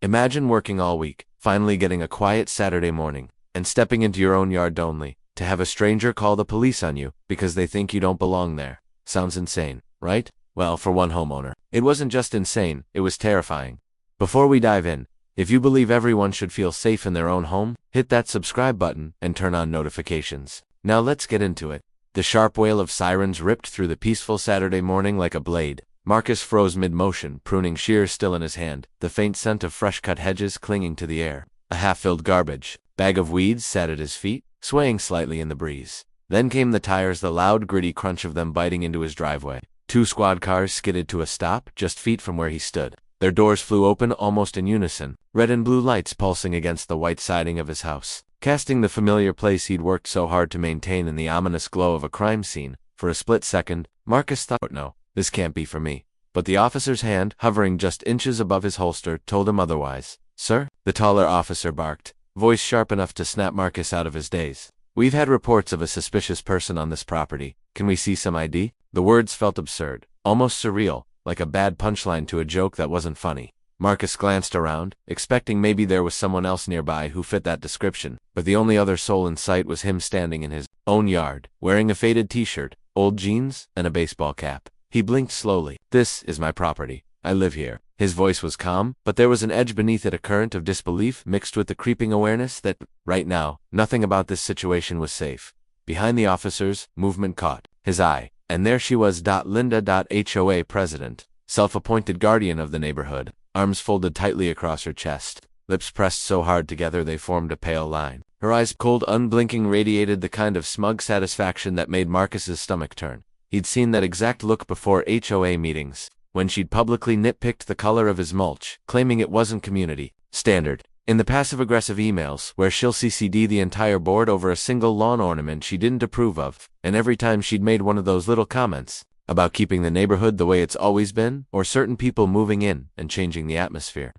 Imagine working all week, finally getting a quiet Saturday morning, and stepping into your own yard only to have a stranger call the police on you because they think you don't belong there. Sounds insane, right? Well, for one homeowner, it wasn't just insane, it was terrifying. Before we dive in, if you believe everyone should feel safe in their own home, hit that subscribe button and turn on notifications. Now let's get into it. The sharp wail of sirens ripped through the peaceful Saturday morning like a blade. Marcus froze mid-motion, pruning shears still in his hand, the faint scent of fresh-cut hedges clinging to the air. A half-filled garbage bag of weeds sat at his feet, swaying slightly in the breeze. Then came the tires, the loud, gritty crunch of them biting into his driveway. Two squad cars skidded to a stop just feet from where he stood. Their doors flew open almost in unison, red and blue lights pulsing against the white siding of his house, casting the familiar place he'd worked so hard to maintain in the ominous glow of a crime scene. For a split second, Marcus thought, no, this can't be for me. But the officer's hand, hovering just inches above his holster, told him otherwise. Sir? The taller officer barked, voice sharp enough to snap Marcus out of his daze. We've had reports of a suspicious person on this property. Can we see some ID? The words felt absurd, almost surreal, like a bad punchline to a joke that wasn't funny. Marcus glanced around, expecting maybe there was someone else nearby who fit that description, but the only other soul in sight was him standing in his own yard, wearing a faded t-shirt, old jeans, and a baseball cap. He blinked slowly. This is my property. I live here. His voice was calm, but there was an edge beneath it, a current of disbelief mixed with the creeping awareness that, right now, nothing about this situation was safe. Behind the officers, movement caught his eye, and there she was, Linda, HOA president, self-appointed guardian of the neighborhood, arms folded tightly across her chest, lips pressed so hard together they formed a pale line. Her eyes, cold, unblinking, radiated the kind of smug satisfaction that made Marcus's stomach turn. He'd seen that exact look before HOA meetings, when she'd publicly nitpicked the color of his mulch, claiming it wasn't community standard. In the passive-aggressive emails, where she'll CC'd the entire board over a single lawn ornament she didn't approve of, and every time she'd made one of those little comments about keeping the neighborhood the way it's always been, or certain people moving in and changing the atmosphere.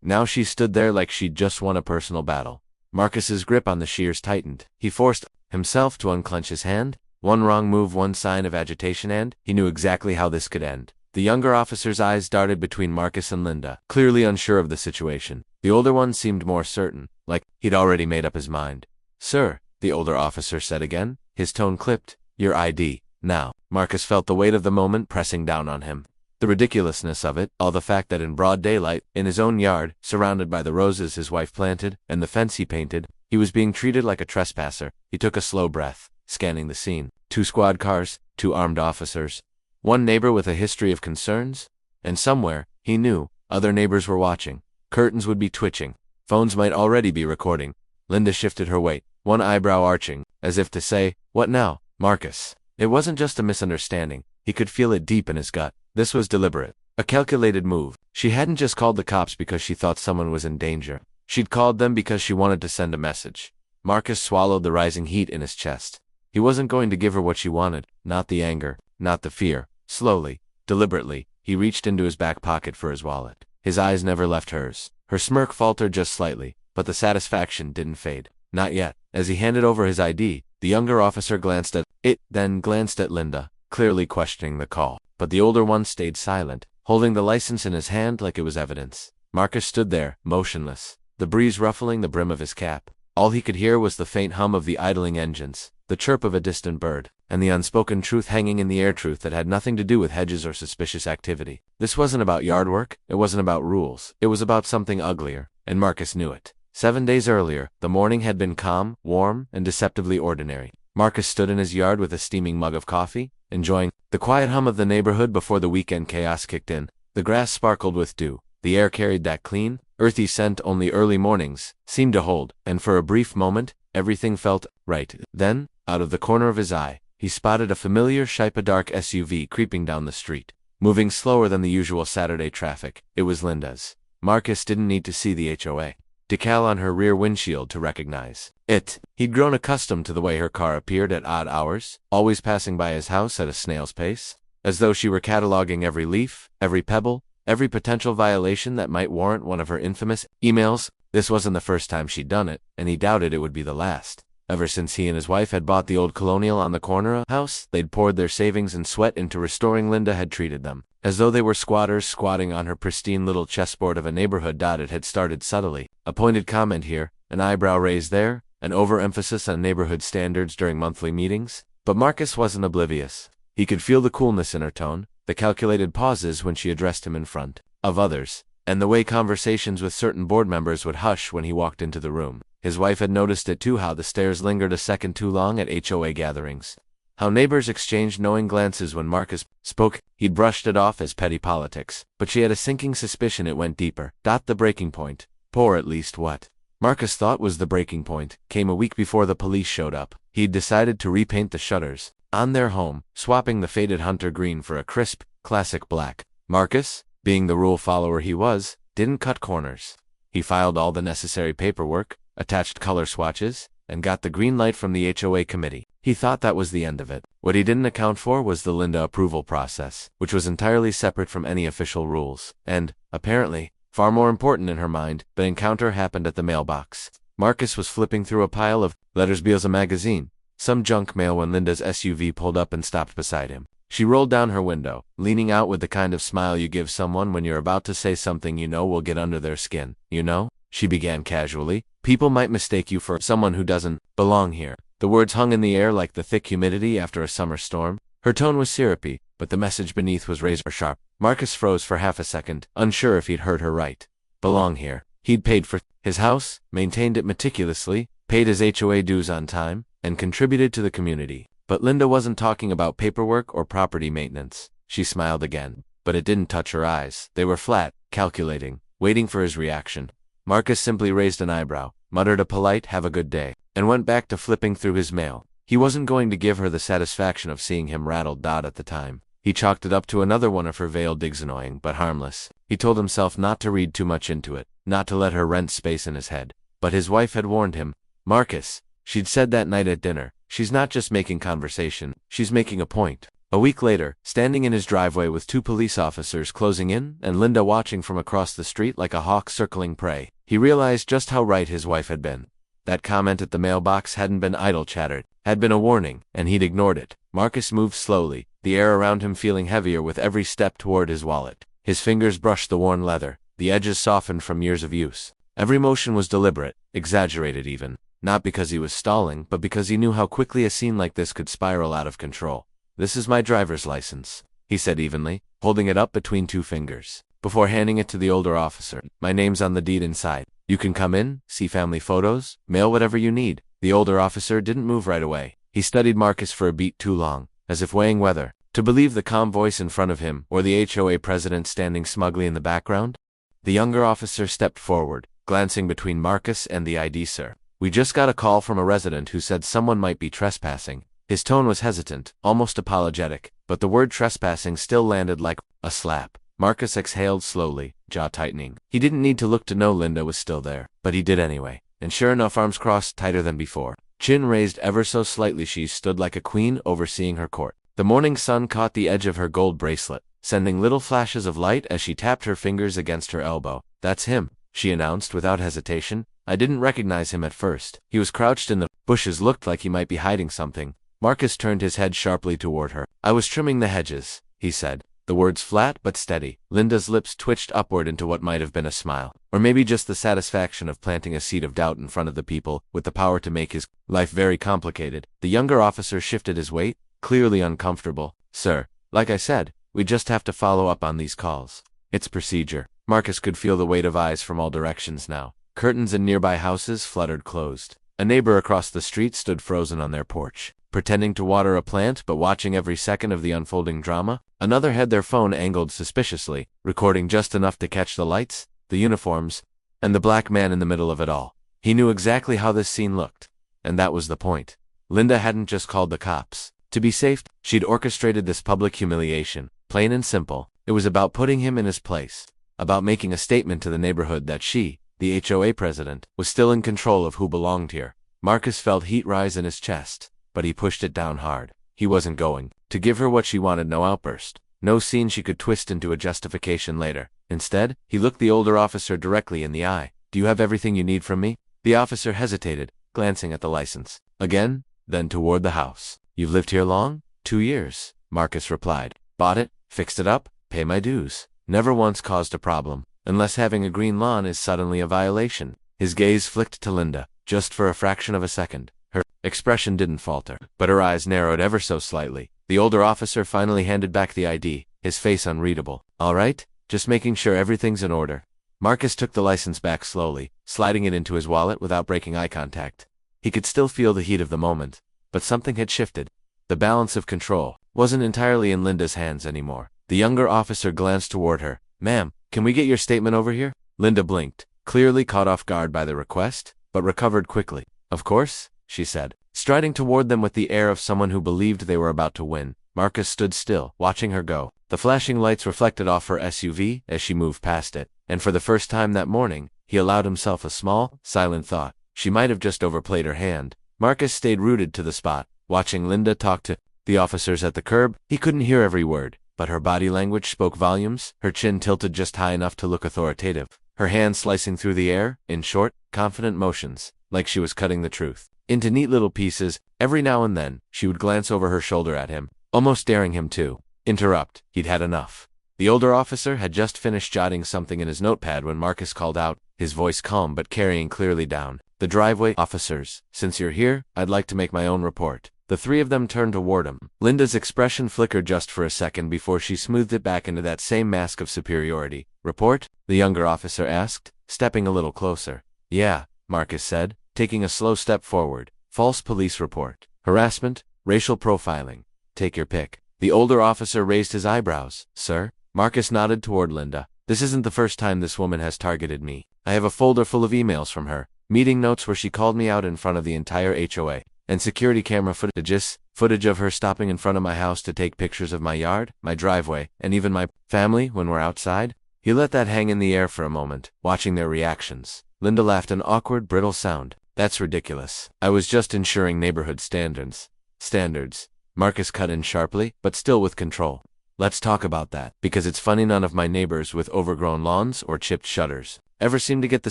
Now she stood there like she'd just won a personal battle. Marcus's grip on the shears tightened. He forced himself to unclench his hand. One wrong move, one sign of agitation, and he knew exactly how this could end. The younger officer's eyes darted between Marcus and Linda, clearly unsure of the situation. The older one seemed more certain, like he'd already made up his mind. Sir, the older officer said again, his tone clipped. Your ID, now. Marcus felt the weight of the moment pressing down on him. The ridiculousness of it, all the fact that in broad daylight, in his own yard, surrounded by the roses his wife planted, and the fence he painted, he was being treated like a trespasser. He took a slow breath, scanning the scene. 2 squad cars, 2 armed officers, one neighbor with a history of concerns, and somewhere, he knew, other neighbors were watching. Curtains would be twitching. Phones might already be recording. Linda shifted her weight, one eyebrow arching, as if to say, what now, Marcus? It wasn't just a misunderstanding. He could feel it deep in his gut. This was deliberate. A calculated move. She hadn't just called the cops because she thought someone was in danger. She'd called them because she wanted to send a message. Marcus swallowed the rising heat in his chest. He wasn't going to give her what she wanted, not the anger, not the fear. Slowly, deliberately, he reached into his back pocket for his wallet. His eyes never left hers. Her smirk faltered just slightly, but the satisfaction didn't fade. Not yet. As he handed over his ID, the younger officer glanced at it, then glanced at Linda, clearly questioning the call. But the older one stayed silent, holding the license in his hand like it was evidence. Marcus stood there, motionless, the breeze ruffling the brim of his cap. All he could hear was the faint hum of the idling engines, the chirp of a distant bird, and the unspoken truth hanging in the air, truth that had nothing to do with hedges or suspicious activity. This wasn't about yard work, it wasn't about rules, it was about something uglier, and Marcus knew it. 7 days earlier, the morning had been calm, warm, and deceptively ordinary. Marcus stood in his yard with a steaming mug of coffee, enjoying the quiet hum of the neighborhood before the weekend chaos kicked in. The grass sparkled with dew. The air carried that clean, earthy scent only early mornings seemed to hold, and for a brief moment, everything felt right. Then, out of the corner of his eye, he spotted a familiar dark SUV creeping down the street, moving slower than the usual Saturday traffic. It was Linda's. Marcus didn't need to see the HOA decal on her rear windshield to recognize it. He'd grown accustomed to the way her car appeared at odd hours, always passing by his house at a snail's pace, as though she were cataloging every leaf, every pebble, every potential violation that might warrant one of her infamous emails. This wasn't the first time she'd done it, and he doubted it would be the last. Ever since he and his wife had bought the old colonial on the corner house, they'd poured their savings and sweat into restoring. Linda had treated them as though they were squatters squatting on her pristine little chessboard of a neighborhood. It had started subtly. A pointed comment here, an eyebrow raised there, an overemphasis on neighborhood standards during monthly meetings. But Marcus wasn't oblivious. He could feel the coolness in her tone, the calculated pauses when she addressed him in front of others, and the way conversations with certain board members would hush when he walked into the room. His wife had noticed it too, how the stares lingered a second too long at HOA gatherings. How neighbors exchanged knowing glances when Marcus spoke. He'd brushed it off as petty politics, but she had a sinking suspicion it went deeper. The breaking point, or at least what Marcus thought was the breaking point, came a week before the police showed up. He'd decided to repaint the shutters on their home, swapping the faded hunter green for a crisp, classic black. Marcus, being the rule follower he was, didn't cut corners. He filed all the necessary paperwork, attached color swatches, and got the green light from the HOA committee. He thought that was the end of it. What he didn't account for was the Linda approval process, which was entirely separate from any official rules. And, apparently, far more important in her mind, the encounter happened at the mailbox. Marcus was flipping through a pile of letters, bills, a magazine, some junk mail, when Linda's SUV pulled up and stopped beside him. She rolled down her window, leaning out with the kind of smile you give someone when you're about to say something you know will get under their skin. You know, she began casually, people might mistake you for someone who doesn't belong here. The words hung in the air like the thick humidity after a summer storm. Her tone was syrupy, but the message beneath was razor sharp. Marcus froze for half a second, unsure if he'd heard her right. Belong here. He'd paid for his house, maintained it meticulously, paid his HOA dues on time, and contributed to the community. But Linda wasn't talking about paperwork or property maintenance. She smiled again, but it didn't touch her eyes. They were flat, calculating, waiting for his reaction. Marcus simply raised an eyebrow, muttered a polite "have a good day," and went back to flipping through his mail. He wasn't going to give her the satisfaction of seeing him rattled. At the time, he chalked it up to another one of her veiled digs, annoying but harmless. He told himself not to read too much into it, not to let her rent space in his head. But his wife had warned him. Marcus, she'd said that night at dinner, she's not just making conversation, she's making a point. A week later, standing in his driveway with 2 police officers closing in and Linda watching from across the street like a hawk circling prey, he realized just how right his wife had been. That comment at the mailbox hadn't been idle chatter, had been a warning, and he'd ignored it. Marcus moved slowly, the air around him feeling heavier with every step toward his wallet. His fingers brushed the worn leather, the edges softened from years of use. Every motion was deliberate, exaggerated even, not because he was stalling, but because he knew how quickly a scene like this could spiral out of control. "This is my driver's license," he said evenly, holding it up between 2 fingers, before handing it to the older officer. "My name's on the deed inside. You can come in, see family photos, mail whatever you need." The older officer didn't move right away. He studied Marcus for a beat too long, as if weighing whether to believe the calm voice in front of him or the HOA president standing smugly in the background. The younger officer stepped forward, glancing between Marcus and the ID. "Sir, we just got a call from a resident who said someone might be trespassing." His tone was hesitant, almost apologetic, but the word trespassing still landed like a slap. Marcus exhaled slowly, jaw tightening. He didn't need to look to know Linda was still there, but he did anyway. And sure enough, arms crossed tighter than before, chin raised ever so slightly, she stood like a queen overseeing her court. The morning sun caught the edge of her gold bracelet, sending little flashes of light as she tapped her fingers against her elbow. "That's him," she announced without hesitation. "I didn't recognize him at first. He was crouched in the bushes, looked like he might be hiding something." Marcus turned his head sharply toward her. "I was trimming the hedges," he said, the words flat but steady. Linda's lips twitched upward into what might have been a smile, or maybe just the satisfaction of planting a seed of doubt in front of the people with the power to make his life very complicated. The younger officer shifted his weight, clearly uncomfortable. "Sir, like I said, we just have to follow up on these calls. It's procedure." Marcus could feel the weight of eyes from all directions now. Curtains in nearby houses fluttered closed. A neighbor across the street stood frozen on their porch, pretending to water a plant but watching every second of the unfolding drama. Another had their phone angled suspiciously, recording just enough to catch the lights, the uniforms, and the black man in the middle of it all. He knew exactly how this scene looked, and that was the point. Linda hadn't just called the cops to be safe, she'd orchestrated this public humiliation. Plain and simple, it was about putting him in his place, about making a statement to the neighborhood that she, the HOA president, was still in control of who belonged here. Marcus felt heat rise in his chest, but he pushed it down hard. He wasn't going to give her what she wanted, no outburst, no scene she could twist into a justification later. Instead, he looked the older officer directly in the eye. "Do you have everything you need from me?" The officer hesitated, glancing at the license again, then toward the house. "You've lived here long?" 2 years, Marcus replied. "Bought it, fixed it up, pay my dues. Never once caused a problem, unless having a green lawn is suddenly a violation. His gaze flicked to Linda, just for a fraction of a second. Her expression didn't falter, but her eyes narrowed ever so slightly. The older officer finally handed back the ID, his face unreadable. All right, just making sure everything's in order. Marcus took the license back slowly, sliding it into his wallet without breaking eye contact. He could still feel the heat of the moment, but something had shifted. The balance of control wasn't entirely in Linda's hands anymore. The younger officer glanced toward her. Ma'am, can we get your statement over here? Linda blinked, clearly caught off guard by the request, but recovered quickly. Of course, she said, striding toward them with the air of someone who believed they were about to win. Marcus stood still, watching her go. The flashing lights reflected off her SUV as she moved past it, and for the first time that morning, he allowed himself a small, silent thought. She might have just overplayed her hand. Marcus stayed rooted to the spot, watching Linda talk to the officers at the curb. He couldn't hear every word, but her body language spoke volumes, her chin tilted just high enough to look authoritative, her hand slicing through the air, in short, confident motions, like she was cutting the truth into neat little pieces. Every now and then, she would glance over her shoulder at him, almost daring him to interrupt. He'd had enough. The older officer had just finished jotting something in his notepad when Marcus called out, his voice calm but carrying clearly down the driveway. Officers, since you're here, I'd like to make my own report. The three of them turned toward him. Linda's expression flickered just for a second before she smoothed it back into that same mask of superiority. Report? The younger officer asked, stepping a little closer. Yeah, Marcus said, taking a slow step forward. False police report. Harassment, racial profiling. Take your pick. The older officer raised his eyebrows. Sir? Marcus nodded toward Linda. This isn't the first time this woman has targeted me. I have a folder full of emails from her, meeting notes where she called me out in front of the entire HOA, and security camera footage of her stopping in front of my house to take pictures of my yard, my driveway, and even my family when we're outside. He let that hang in the air for a moment, watching their reactions. Linda laughed an awkward, brittle sound. That's ridiculous. I was just ensuring neighborhood standards. Standards. Marcus cut in sharply, but still with control. Let's talk about that, because it's funny none of my neighbors with overgrown lawns or chipped shutters ever seem to get the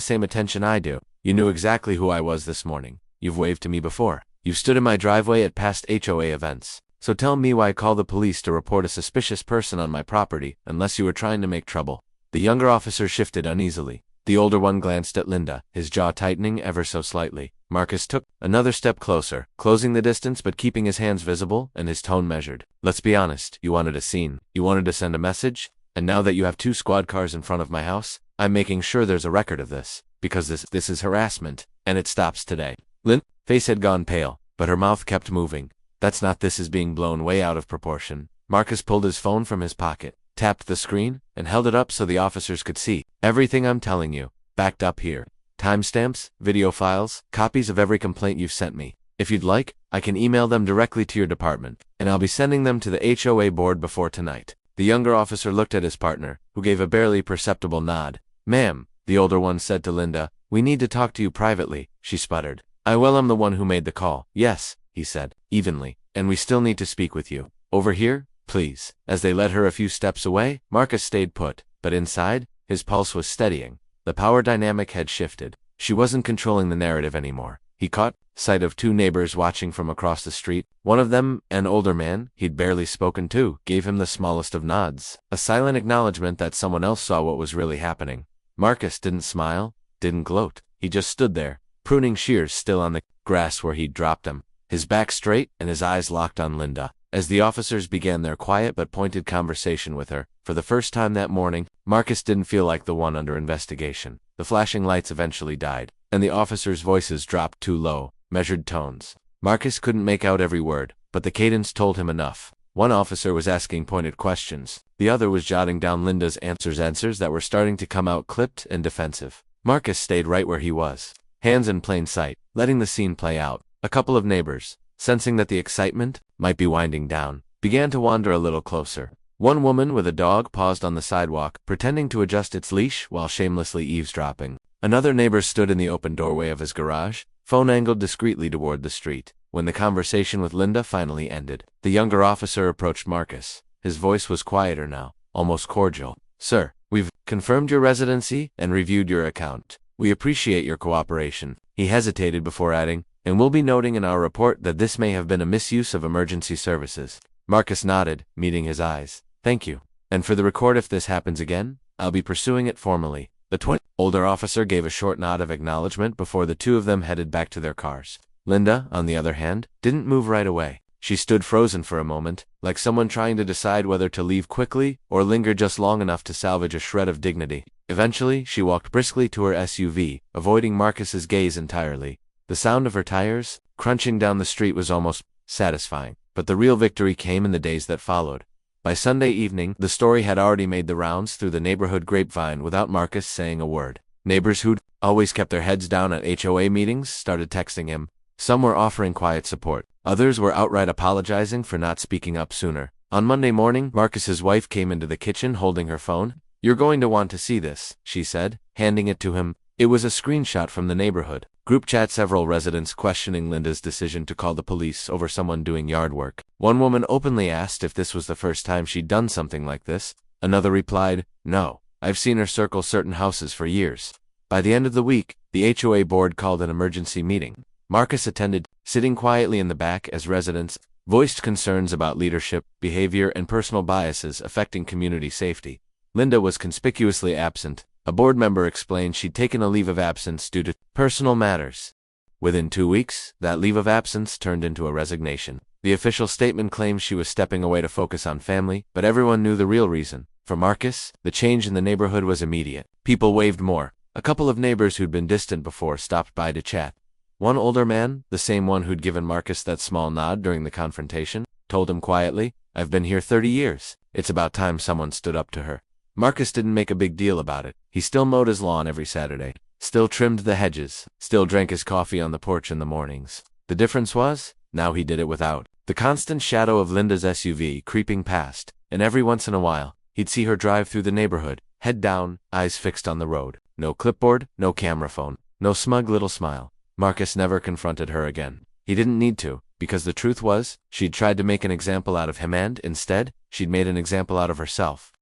same attention I do. You knew exactly who I was this morning. You've waved to me before. You've stood in my driveway at past HOA events. So tell me why call the police to report a suspicious person on my property unless you were trying to make trouble. The younger officer shifted uneasily. The older one glanced at Linda, his jaw tightening ever so slightly. Marcus took another step closer, closing the distance but keeping his hands visible and his tone measured. Let's be honest, you wanted a scene. You wanted to send a message, and now that you have 2 squad cars in front of my house, I'm making sure there's a record of this, because this is harassment, and it stops today. Linda's face had gone pale, but her mouth kept moving. This is being blown way out of proportion. Marcus pulled his phone from his pocket, tapped the screen, and held it up so the officers could see. Everything I'm telling you, backed up here. Timestamps, video files, copies of every complaint you've sent me. If you'd like, I can email them directly to your department, and I'll be sending them to the HOA board before tonight. The younger officer looked at his partner, who gave a barely perceptible nod. Ma'am, the older one said to Linda, we need to talk to you privately, she sputtered. I'm the one who made the call. Yes, he said, evenly, and we still need to speak with you. Over here, please. As they led her a few steps away, Marcus stayed put, but inside, his pulse was steadying. The power dynamic had shifted. She wasn't controlling the narrative anymore. He caught sight of 2 neighbors watching from across the street. One of them, an older man he'd barely spoken to, gave him the smallest of nods, a silent acknowledgement that someone else saw what was really happening. Marcus didn't smile, didn't gloat. He just stood there, pruning shears still on the grass where he'd dropped them, his back straight and his eyes locked on Linda. As the officers began their quiet but pointed conversation with her, for the first time that morning, Marcus didn't feel like the one under investigation. The flashing lights eventually died, and the officers' voices dropped to low, measured tones. Marcus couldn't make out every word, but the cadence told him enough. One officer was asking pointed questions. The other was jotting down Linda's answers that were starting to come out clipped and defensive. Marcus stayed right where he was, hands in plain sight, letting the scene play out. A couple of neighbors, sensing that the excitement might be winding down, began to wander a little closer. One woman with a dog paused on the sidewalk, pretending to adjust its leash while shamelessly eavesdropping. Another neighbor stood in the open doorway of his garage, phone angled discreetly toward the street. When the conversation with Linda finally ended, the younger officer approached Marcus. His voice was quieter now, almost cordial. Sir, we've confirmed your residency and reviewed your account. We appreciate your cooperation. He hesitated before adding, and we'll be noting in our report that this may have been a misuse of emergency services. Marcus nodded, meeting his eyes. Thank you. And for the record, if this happens again, I'll be pursuing it formally. The older officer gave a short nod of acknowledgement before the two of them headed back to their cars. Linda, on the other hand, didn't move right away. She stood frozen for a moment, like someone trying to decide whether to leave quickly or linger just long enough to salvage a shred of dignity. Eventually, she walked briskly to her SUV, avoiding Marcus's gaze entirely. The sound of her tires crunching down the street was almost satisfying, but the real victory came in the days that followed. By Sunday evening, the story had already made the rounds through the neighborhood grapevine without Marcus saying a word. Neighbors who'd always kept their heads down at HOA meetings started texting him. Some were offering quiet support. Others were outright apologizing for not speaking up sooner. On Monday morning, Marcus's wife came into the kitchen holding her phone. "You're going to want to see this," she said, handing it to him. It was a screenshot from the neighborhood group chat, several residents questioning Linda's decision to call the police over someone doing yard work. One woman openly asked if this was the first time she'd done something like this. Another replied, "No, I've seen her circle certain houses for years." By the end of the week, the HOA board called an emergency meeting. Marcus attended, sitting quietly in the back as residents voiced concerns about leadership, behavior, and personal biases affecting community safety. Linda was conspicuously absent. A board member explained she'd taken a leave of absence due to personal matters. Within 2 weeks, that leave of absence turned into a resignation. The official statement claimed she was stepping away to focus on family, but everyone knew the real reason. For Marcus, the change in the neighborhood was immediate. People waved more. A couple of neighbors who'd been distant before stopped by to chat. One older man, the same one who'd given Marcus that small nod during the confrontation, told him quietly, "I've been here 30 years. It's about time someone stood up to her." Marcus didn't make a big deal about it. He still mowed his lawn every Saturday, still trimmed the hedges, still drank his coffee on the porch in the mornings. The difference was, now he did it without the constant shadow of Linda's SUV creeping past, and every once in a while, he'd see her drive through the neighborhood, head down, eyes fixed on the road. No clipboard, no camera phone, no smug little smile. Marcus never confronted her again. He didn't need to, because the truth was, she'd tried to make an example out of him and, instead, she'd made an example out of herself.